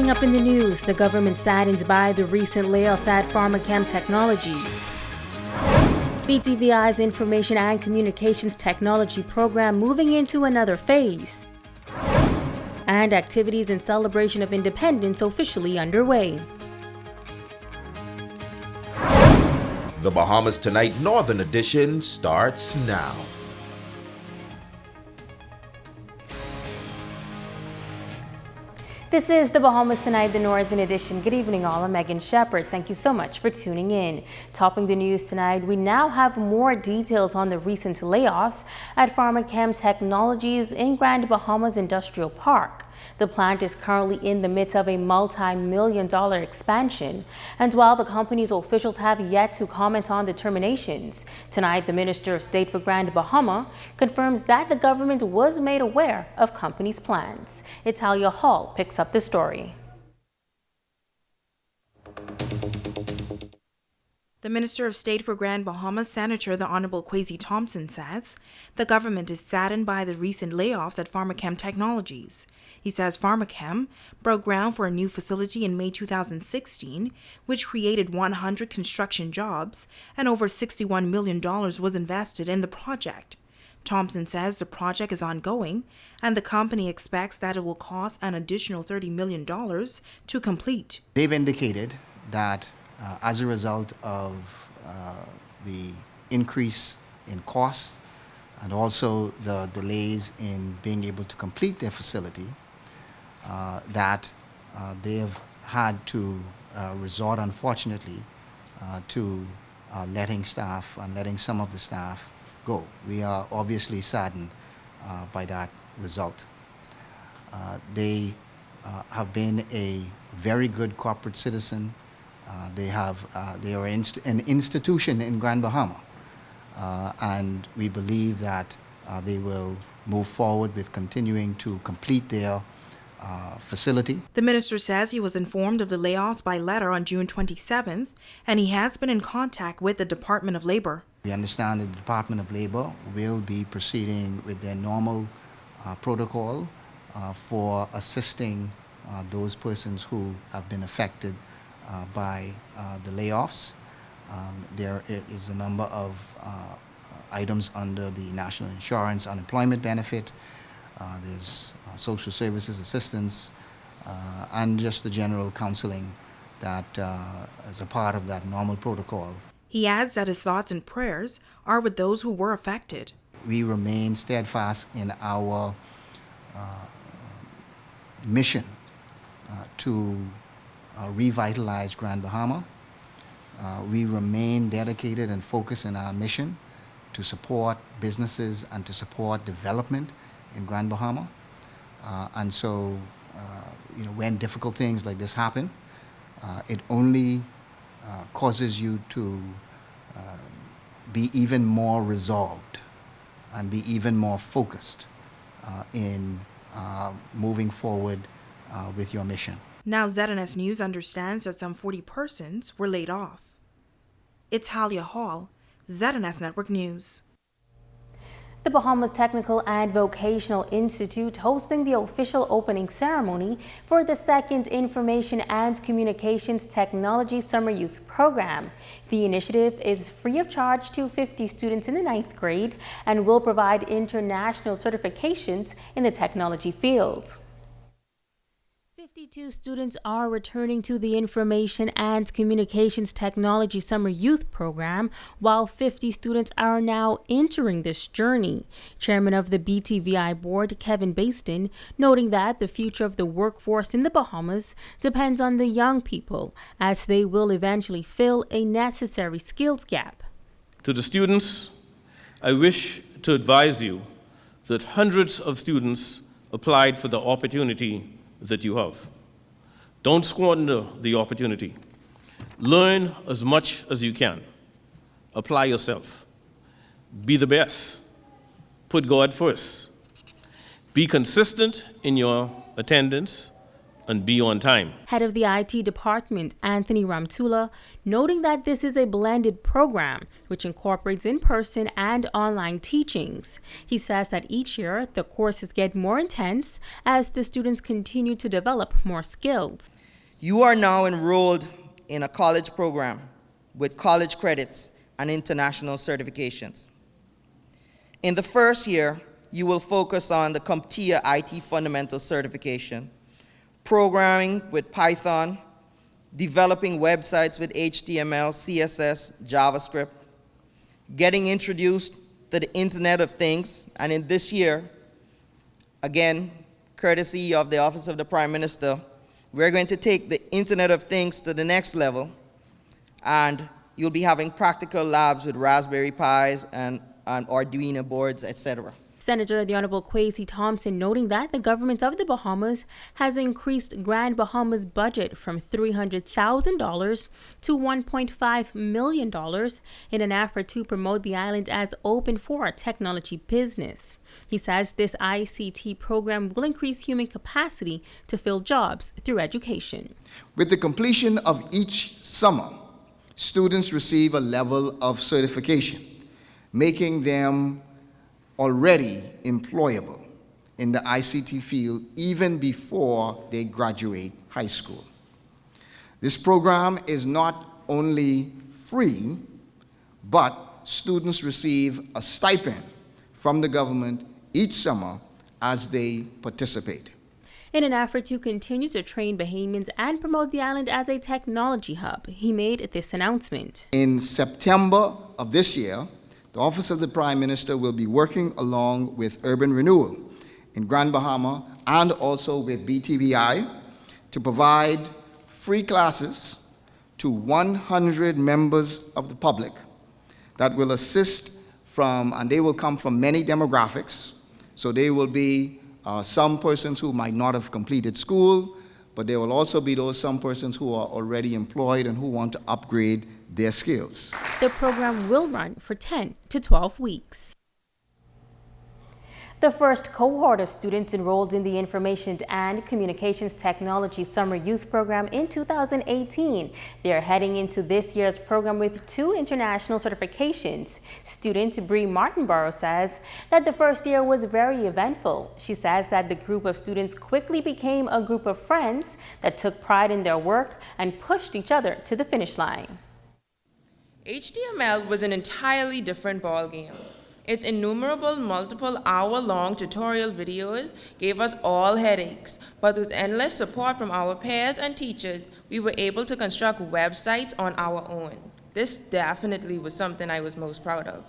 Coming up in the news, the government saddened by the recent layoffs at Pharmachem Technologies. BTVI's Information and Communications Technology program moving into another phase. And activities in celebration of independence officially underway. The Bahamas Tonight Northern Edition starts now. This is the Bahamas Tonight, the Northern Edition. Good evening, all. I'm Megan Shepard. Thank you so much for tuning in. Topping the news tonight, we now have more details on the recent layoffs at Pharmachem Technologies in Grand Bahamas Industrial Park. The plant is currently in the midst of a multi-million-dollar expansion, and while the company's officials have yet to comment on the terminations, tonight the Minister of State for Grand Bahama confirms that the government was made aware of company's plans. Italia Hall picks up the story. The Minister of State for Grand Bahama, Senator the Honorable Kwesi Thompson, says the government is saddened by the recent layoffs at Pharmachem Technologies. He says Pharmachem broke ground for a new facility in May 2016, which created 100 construction jobs, and over $61 million was invested in the project. Thompson says the project is ongoing, and the company expects that it will cost an additional $30 million to complete. They've indicated that as a result of the increase in costs and also the delays in being able to complete their facility, that they have had to resort, unfortunately, to letting staff and letting some of the staff go. We are obviously saddened by that result. They have been a very good corporate citizen. They are an institution in Grand Bahama, and we believe that they will move forward with continuing to complete their facility. The minister says he was informed of the layoffs by letter on June 27th, and he has been in contact with the Department of Labor. We understand that the Department of Labor will be proceeding with their normal protocol for assisting those persons who have been affected by the layoffs. There is a number of items under the National Insurance Unemployment Benefit. There's social services assistance and just the general counseling that is a part of that normal protocol. He adds that his thoughts and prayers are with those who were affected. We remain steadfast in our mission to revitalize Grand Bahama. We remain dedicated and focused in our mission to support businesses and to support development in Grand Bahama. And so, when difficult things like this happen, it only causes you to be even more resolved and be even more focused in moving forward with your mission. Now ZNS News understands that some 40 persons were laid off. It's Halia Hall, ZNS Network News. The Bahamas Technical and Vocational Institute hosting the official opening ceremony for the second Information and Communications Technology Summer Youth Program. The initiative is free of charge to 50 students in the 9th grade and will provide international certifications in the technology field. 52 students are returning to the Information and Communications Technology Summer Youth Program, while 50 students are now entering this journey. Chairman of the BTVI board, Kevin Baston, noting that the future of the workforce in the Bahamas depends on the young people, as they will eventually fill a necessary skills gap. To the students, I wish to advise you that hundreds of students applied for the opportunity that you have. Don't squander the opportunity. Learn as much as you can. Apply yourself. Be the best. Put God first. Be consistent in your attendance and be on time. Head of the IT department, Anthony Ramtula, noting that this is a blended program which incorporates in-person and online teachings. He says that each year the courses get more intense as the students continue to develop more skills. You are now enrolled in a college program with college credits and international certifications. In the first year, you will focus on the CompTIA IT Fundamentals Certification, programming with Python, developing websites with HTML, CSS, JavaScript, getting introduced to the Internet of Things, and in this year, again, courtesy of the Office of the Prime Minister, we're going to take the Internet of Things to the next level, and you'll be having practical labs with Raspberry Pis and Arduino boards, etc. Senator the Honorable Kwesi Thompson noting that the government of the Bahamas has increased Grand Bahamas' budget from $300,000 to $1.5 million in an effort to promote the island as open for technology business. He says this ICT program will increase human capacity to fill jobs through education. With the completion of each summer, students receive a level of certification, making them already employable in the ICT field even before they graduate high school. This program is not only free, but students receive a stipend from the government each summer as they participate. In an effort to continue to train Bahamians and promote the island as a technology hub, he made this announcement. In September of this year, the Office of the Prime Minister will be working along with Urban Renewal in Grand Bahama and also with BTVI to provide free classes to 100 members of the public that will assist and they will come from many demographics. So they will be some persons who might not have completed school, but there will also be some persons who are already employed and who want to upgrade their skills. The program will run for 10 to 12 weeks. The first cohort of students enrolled in the Information and Communications Technology Summer Youth Program in 2018. They are heading into this year's program with 2 international certifications. Student Bree Martinborough says that the first year was very eventful. She says that the group of students quickly became a group of friends that took pride in their work and pushed each other to the finish line. HTML was an entirely different ballgame. Its innumerable multiple-hour-long tutorial videos gave us all headaches, but with endless support from our peers and teachers, we were able to construct websites on our own. This definitely was something I was most proud of.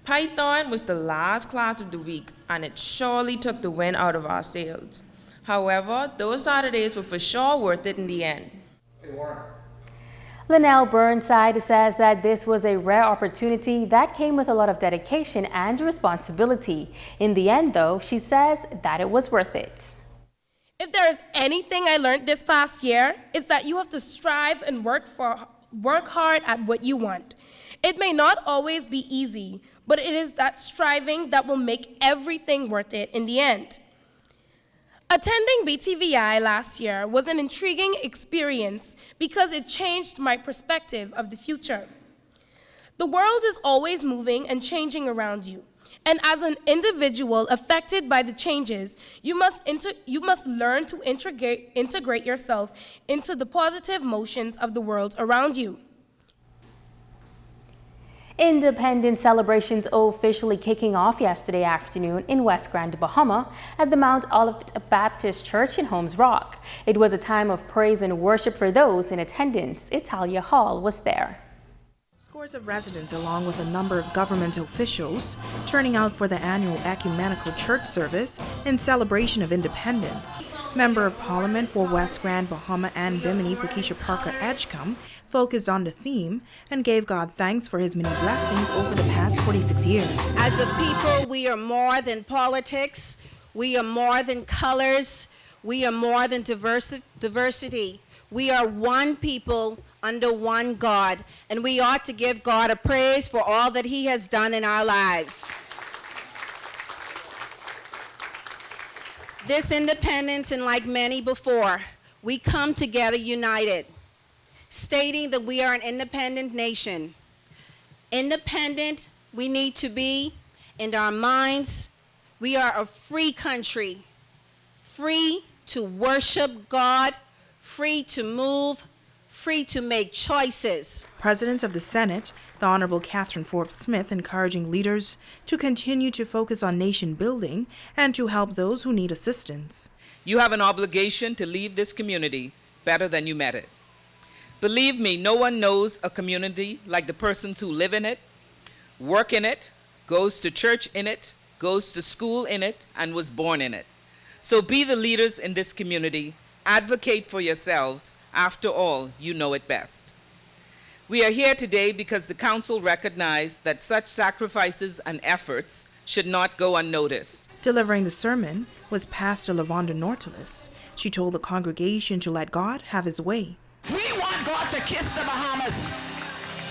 Python was the last class of the week, and it surely took the wind out of our sails. However, those Saturdays were for sure worth it in the end. Linnell Burnside says that this was a rare opportunity that came with a lot of dedication and responsibility. In the end, though, she says that it was worth it. If there is anything I learned this past year, it's that you have to strive and work hard at what you want. It may not always be easy, but it is that striving that will make everything worth it in the end. Attending BTVI last year was an intriguing experience because it changed my perspective of the future. The world is always moving and changing around you, and as an individual affected by the changes, you must learn to integrate yourself into the positive motions of the world around you. Independence celebrations officially kicking off yesterday afternoon in West Grand Bahama at the Mount Olivet Baptist Church in Holmes Rock. It was a time of praise and worship for those in attendance. Italia Hall was there. Scores of residents, along with a number of government officials, turning out for the annual ecumenical church service in celebration of independence. Member of Parliament for West Grand Bahama and Bimini, Pakeisha Parker Edgecombe, focused on the theme and gave God thanks for his many blessings over the past 46 years. As a people, we are more than politics, we are more than colors, we are more than diversity. We are one people under one God, and we ought to give God a praise for all that he has done in our lives. This independence, and like many before, we come together united, stating that we are an independent nation. Independent we need to be in our minds. We are a free country, free to worship God, free to move, free to make choices. President of the Senate, the Honorable Catherine Forbes Smith, encouraging leaders to continue to focus on nation building and to help those who need assistance. You have an obligation to leave this community better than you met it. Believe me, no one knows a community like the persons who live in it, work in it, goes to church in it, goes to school in it, and was born in it. So be the leaders in this community. Advocate for yourselves. After all, you know it best. We are here today because the Council recognized that such sacrifices and efforts should not go unnoticed. Delivering the sermon was Pastor Lavonda Nortelis. She told the congregation to let God have his way. We want God to kiss the Bahamas.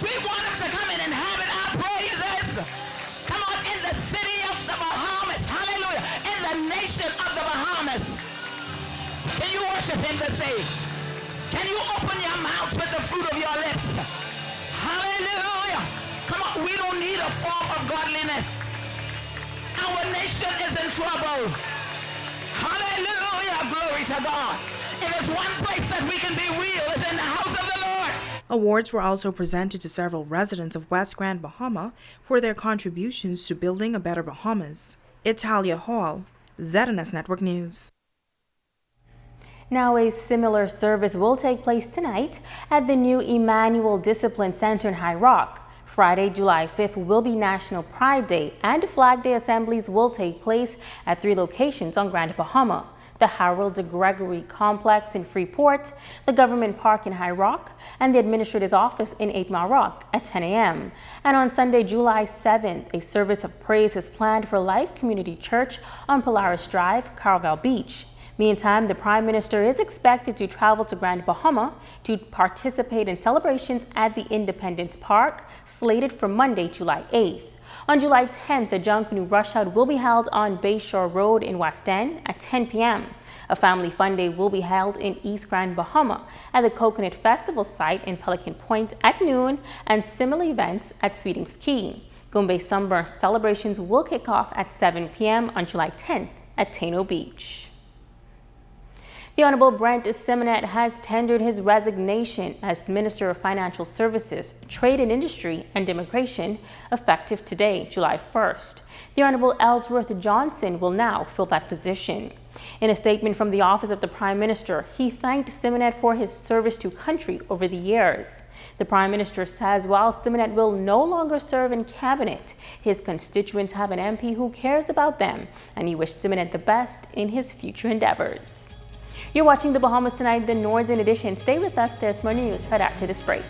We want him to come and inhabit our praises. Come on, in the city of the Bahamas. Hallelujah. In the nation of the Bahamas. Can you worship him this day? Can you open your mouth with the fruit of your lips? Hallelujah. Come on, we don't need a form of godliness. Our nation is in trouble. Hallelujah. Glory to God. If there's one place that we can be real, it's in the house of the Lord. Awards were also presented to several residents of West Grand Bahama for their contributions to building a better Bahamas. Italia Hall, ZNS Network News. Now, a similar service will take place tonight at the new Emmanuel Discipline Center in High Rock. Friday, July 5th will be National Pride Day, and Flag Day assemblies will take place at 3 locations on Grand Bahama: the Harold de Gregory Complex in Freeport, the Government Park in High Rock, and the Administrator's Office in 8 Mile Rock at 10 a.m. And on Sunday, July 7th, a service of praise is planned for Life Community Church on Polaris Drive, Carvel Beach. Meantime, the Prime Minister is expected to travel to Grand Bahama to participate in celebrations at the Independence Park, slated for Monday, July 8th. On July 10th, the Junkanoo Rush Out will be held on Bayshore Road in West End at 10 p.m. A family fun day will be held in East Grand Bahama at the Coconut Festival site in Pelican Point at noon, and similar events at Sweetings Key. Goombay Sunburst celebrations will kick off at 7 p.m. on July 10th at Taino Beach. The Honorable Brent Simonet has tendered his resignation as Minister of Financial Services, Trade and Industry and Immigration, effective today, July 1st. The Honorable Ellsworth Johnson will now fill that position. In a statement from the Office of the Prime Minister, he thanked Simonet for his service to country over the years. The Prime Minister says while Simonet will no longer serve in Cabinet, his constituents have an MP who cares about them, and he wished Simonet the best in his future endeavors. You're watching the Bahamas Tonight, the Northern Edition. Stay with us. There's more news right after this break.